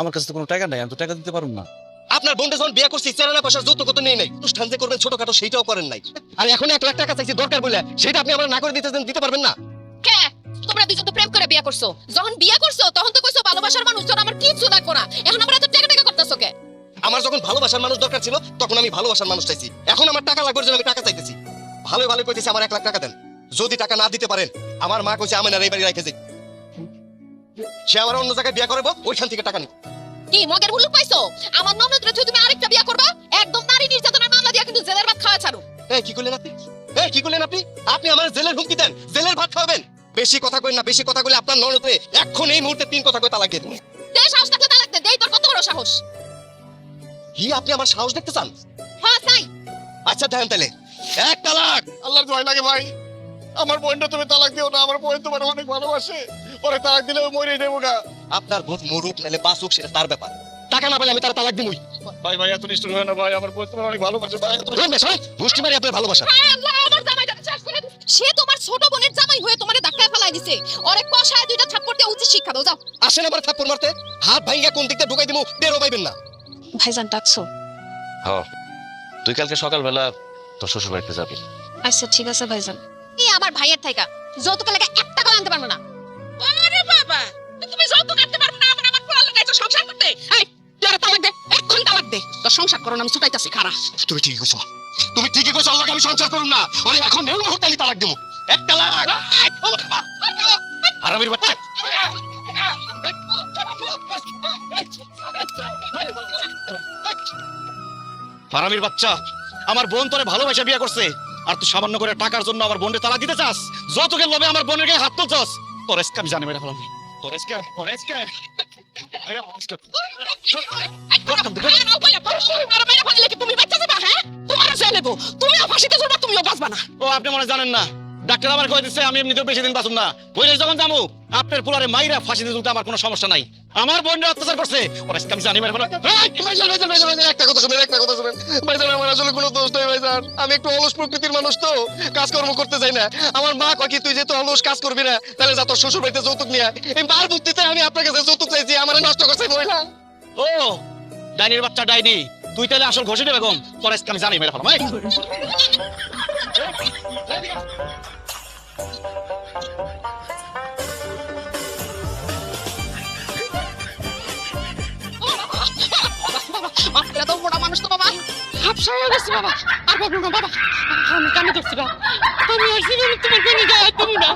আমার কাছে তো কোনো টাকা নাই, আমি তো টাকা দিতে পারবো না। আপনার বোনটা যখন বিয়ে করছি চেরানা পয়সার যৌতুক কত নেই নাই, অনুষ্ঠান যে করবেন ছোটখাটো সেইটাও করেন নাই, আর এখন 1 লাখ টাকা চাইছি দরকার বলে সেটা আপনি আমার না করে দিতে পারবেন না? কে তোমরা দুজন তো প্রেম করে বিয়ে করছো, যখন বিয়ে করছো তখন তো কইছো ভালোবাসার মানুষ তোর আমার কিছু লাগবো না, এখন আমরা এত টাকা টাকা করতেছো কে? আমার যখন ভালোবাসার মানুষ দরকার ছিল তখন আমি ভালোবাসার মানুষ চাইছি, এখন আমার টাকা লাগবে জন্য আমি টাকা চাইতেছি। ভালো ভালো কইতেছি আমার 1 লাখ টাকা দেন, যদি টাকা না দিতে পারেন আমার মা কইছে আমি না এই বাড়ি রাখে যাই, সে আমার অন্য জায়গায় বিয়ে করবো, ওইখান থেকে টাকা নিব। কি মগের মুলুক পাইছো? আমার ননদ রে তুমি আরেকটা বিয়ে করবা? একদম নারী নির্যাতনের মামলা দিয়া কিন্তু জেলের ভাত খাওয়া ছাড়ো। এই কি করলেন আপনি? কি করলেন আপনি? আপনি আমার জেলের হুমকি দেন, জেলের ভাত খাওয়াবেন? বেশি কথা কইন না, বেশি কথা কইলে আপনার ননদে এখন এই মুহূর্তে 3 কথা কই তালাক দিয়ে দিন। দে সাহস থাকলে তালাক দে, দেই তোর কত বড় সাহস? কি আপনি আমার সাহস দেখতে চান? হ্যাঁ তাই। আচ্ছা দেন তাহলে 1 তালাক। আল্লাহর ভয় লাগে ভাই, আমার বোনটা তুমি তালাক দিও না, আমার বোন তোমার অনেক ভালোবাসে, পরে তালাক দিলে মরে যাবো গা। আপনার বোন মরুক নালে বাঁচুক সেটা তার ব্যাপার, টাকা না পেলে আমি তার তালাক দিবই। ভাই ভাই এত নিষ্ঠুর হয় না ভাই, আমার বোন তোমার অনেক ভালোবাসে ভাই। গোষ্ঠী মারি আপনার ভালোবাসা। হায় আল্লাহ, আমার জামাইটা শেষ করে দিছে। সে তোমার ছোট বোনের জামাই হয়ে তোমারে ধাক্কায় ফেলাই দিছে, ওরে কষায় 2টা থাপ্পড় দিয়ে উচিত শিক্ষা দাও যাও। আসেন আবার থাপ্পড় মারতে, হাত ভাঙিয়া কোন দিকটা ঢুকাই দিমু টেরও পাইবেন না। ভাইজান ডাকছো? হ্যাঁ, তুই কালকে সকালবেলা তোর শ্বশুর বাড়িতে যাবি। আচ্ছা ঠিক আছে ভাইজান। এই আমার ভাইয়ের থাইকা যৌতুক লাগে 1 টাকা আনতে পারবো না। আরে বাবা, তুমি যৌতুক আনতে পারবে না, আমার পোলা লাগাইছো সংসার করতে? এই তুই আর তালাক দে, এখন তালাক দে, তোর সংসার করো না, আমি ছুটাইতাছি খারা। তুমি ঠিকই কইছো, তুমি ঠিকই কইছো, আল্লাহকে আমি সংসার করুম না, ওরে এখন এই মুহূর্তে আমি তালাক দিমু। 1 তালাক। আরামের বাচ্চা। হারামির বাচ্চা, আমার বোন তোরে ভালোবাসা বিয়ে করছে, আর তুই সামান্য করে টাকার জন্য আমার বোনের তালাক দিতে চাস? যতকের লোভে আমার বোনের গায়ে হাত তুলছস, তোর এসকে আমি জানি মেরে ফেলাম। তোর এসকে তুমি বাচ্চা যাবা? হ্যাঁ তোমার জেলে নেবো, তুমিও ফাঁসিতে ঝুলবা, তুমিও বাঁচবা না। ও আপনি মনে হয় জানেন না, ডাক্তার আমার কয়ে দিচ্ছে আমি এমনিতেও বেশি দিন বাঁচুম না। ওইলে যখন যাবো আপনার পোলারে মাইরা ফাঁসিতে ঝুলতে আমার কোনো সমস্যা নাই। আমার বোনরা অত্যাচার করছে, ওর আজকে আমি জানি মেরে ফেলাম। একটা কথা শুনেন, ভাইজান আমার আসলে কোনো দোষ নেই ভাইজান, আমি একটু অলস প্রকৃতির মানুষ তো, কাজকর্ম করতে যাই না। আমার মা কয় কি তুই যেহেতু অলস কাজ করবি না তাহলে যা তোর শ্বশুর বাড়িতে যৌতুক নিয়ে আয়। এই বার বুদ্ধিতে আমি আপনার কাছে যৌতুক চাইছি, আমার নষ্ট করছে মহিলা। ও ডাইনির বাচ্চা ডাইনি, তুই তাহলে আসল ঘষিটা বেগম, তোর আজকে আমি জানি মেরে ফেলাম। বাবা তো বড় মানুষ তো বাবা, হাফসা হয়ে গেছে বাবা, আর বাবা বাবা আমি কানে ধরছি বাবা, আমি আর জীবনে তোমার কোনো গায়ে দেবো না।